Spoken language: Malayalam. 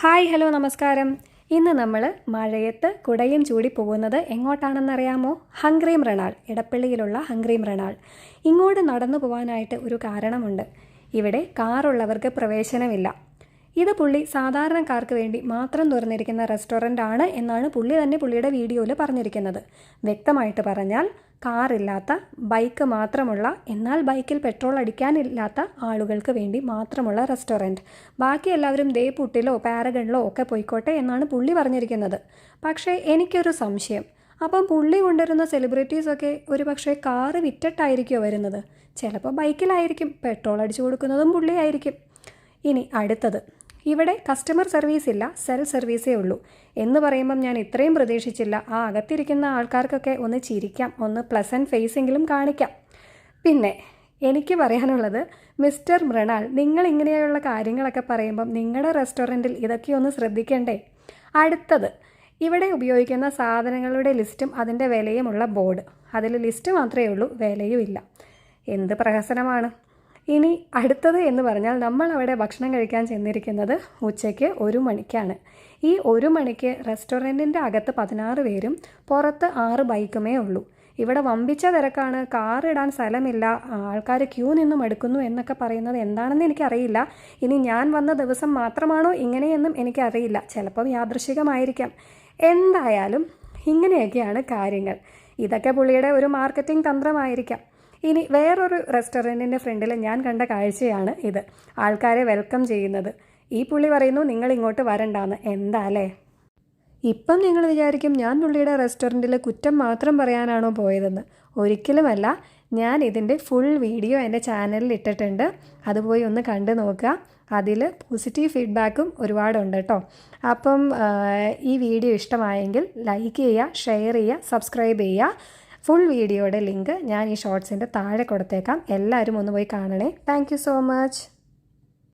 ഹായ് ഹലോ നമസ്കാരം. ഇന്ന് നമ്മൾ മഴയത്ത് കുടയും ചൂടി പോകുന്നത് എങ്ങോട്ടാണെന്നറിയാമോ? ഹംഗ്രി മൃണാൾ, ഇടപ്പള്ളിയിലുള്ള ഹംഗ്രി മൃണാൾ. ഇങ്ങോട്ട് നടന്നു പോകാനായിട്ട് ഒരു കാരണമുണ്ട്. ഇവിടെ കാറുള്ളവർക്ക് പ്രവേശനമില്ല. ഇത് പുള്ളി സാധാരണക്കാർക്ക് വേണ്ടി മാത്രം തുറന്നിരിക്കുന്ന റെസ്റ്റോറൻ്റ് ആണ് എന്നാണ് പുള്ളി തന്നെ പുള്ളിയുടെ വീഡിയോയിൽ പറഞ്ഞിരിക്കുന്നത്. വ്യക്തമായിട്ട് പറഞ്ഞാൽ കാറില്ലാത്ത, ബൈക്ക് മാത്രമുള്ള, എന്നാൽ ബൈക്കിൽ പെട്രോൾ അടിക്കാനില്ലാത്ത ആളുകൾക്ക് വേണ്ടി മാത്രമുള്ള റെസ്റ്റോറൻറ്റ്. ബാക്കി എല്ലാവരും ദേ പുട്ടിലോ പാരഗണിലോ ഒക്കെ പോയിക്കോട്ടെ എന്നാണ് പുള്ളി പറഞ്ഞിരിക്കുന്നത്. പക്ഷേ എനിക്കൊരു സംശയം, അപ്പം പുള്ളി കൊണ്ടുവരുന്ന സെലിബ്രിറ്റീസൊക്കെ ഒരു പക്ഷേ കാറ് വിറ്റിട്ടായിരിക്കുമോ വരുന്നത്? ചിലപ്പോൾ ബൈക്കിലായിരിക്കും, പെട്രോൾ അടിച്ചു കൊടുക്കുന്നതും പുള്ളിയായിരിക്കും. ഇനി അടുത്തത്, ഇവിടെ കസ്റ്റമർ സർവീസ് ഇല്ല, സെൽഫ് സർവീസേ ഉള്ളൂ എന്ന് പറയുമ്പം ഞാൻ ഇത്രയും പ്രതീക്ഷിച്ചില്ല. ആ അകത്തിരിക്കുന്ന ആൾക്കാർക്കൊക്കെ ഒന്ന് ചിരിക്കാം, ഒന്ന് പ്ലസൻറ്റ് ഫേസെങ്കിലും കാണിക്കാം. പിന്നെ എനിക്ക് പറയാനുള്ളത്, മിസ്റ്റർ മൃണാൾ, നിങ്ങൾ ഇങ്ങനെയുള്ള കാര്യങ്ങളൊക്കെ പറയുമ്പം നിങ്ങളുടെ റെസ്റ്റോറൻറ്റിൽ ഇതൊക്കെ ഒന്ന് ശ്രദ്ധിക്കണ്ടേ? അടുത്തത്, ഇവിടെ ഉപയോഗിക്കുന്ന സാധനങ്ങളുടെ ലിസ്റ്റും അതിൻ്റെ വിലയുമുള്ള ബോർഡ്. അതിൽ ലിസ്റ്റ് മാത്രമേ ഉള്ളൂ, വിലയും ഇല്ല. എന്ത് പ്രഹസനമാണ്! ഇനി അടുത്തത് എന്ന് പറഞ്ഞാൽ, നമ്മൾ അവിടെ ഭക്ഷണം കഴിക്കാൻ ചെന്നിരിക്കുന്നത് ഉച്ചയ്ക്ക് 1 മണിക്കാണ്. ഈ 1 മണിക്ക് റെസ്റ്റോറൻറ്റിൻ്റെ അകത്ത് 16 പേരും പുറത്ത് 6 ബൈക്കുമേ ഉള്ളൂ. ഇവിടെ വമ്പിച്ച തിരക്കാണ്, കാറിടാൻ സ്ഥലമില്ല, ആൾക്കാർ ക്യൂ നിന്ന് മടുക്കുന്നു എന്നൊക്കെ പറയുന്നത് എന്താണെന്ന് എനിക്കറിയില്ല. ഇനി ഞാൻ വന്ന ദിവസം മാത്രമാണോ ഇങ്ങനെയെന്നും എനിക്കറിയില്ല. ചിലപ്പം യാദൃശ്ചികമായിരിക്കാം. എന്തായാലും ഇങ്ങനെയൊക്കെയാണ് കാര്യങ്ങൾ. ഇതൊക്കെ പുള്ളിയുടെ ഒരു മാർക്കറ്റിംഗ് തന്ത്രമായിരിക്കാം. ഇനി വേറൊരു റെസ്റ്റോറൻറ്റിൻ്റെ ഫ്രണ്ടിൽ ഞാൻ കണ്ട കാഴ്ചയാണ് ഇത്, ആൾക്കാരെ വെൽക്കം ചെയ്യുന്നത്. ഈ പുള്ളി പറയുന്നു നിങ്ങൾ ഇങ്ങോട്ട് വരണ്ടാന്ന്. എന്താ അല്ലേ? ഇപ്പം നിങ്ങൾ വിചാരിക്കും ഞാൻ പുള്ളിയുടെ റെസ്റ്റോറൻറ്റിൽ കുറ്റം മാത്രം പറയാനാണോ പോയതെന്ന്. ഒരിക്കലുമല്ല. ഞാൻ ഇതിൻ്റെ ഫുൾ വീഡിയോ എൻ്റെ ചാനലിൽ ഇട്ടിട്ടുണ്ട്, അത് പോയി ഒന്ന് കണ്ടു നോക്കുക. അതിൽ പോസിറ്റീവ് ഫീഡ്ബാക്കും ഒരുപാടുണ്ട് കേട്ടോ. അപ്പം ഈ വീഡിയോ ഇഷ്ടമായെങ്കിൽ ലൈക്ക് ചെയ്യുക, ഷെയർ ചെയ്യുക, സബ്സ്ക്രൈബ് ചെയ്യുക. ഫുൾ വീഡിയോയുടെ ലിങ്ക് ഞാൻ ഈ ഷോർട്സിൻ്റെ താഴെ കൊടുത്തേക്കാം. എല്ലാവരും ഒന്ന് പോയി കാണണേ. Thank you so much.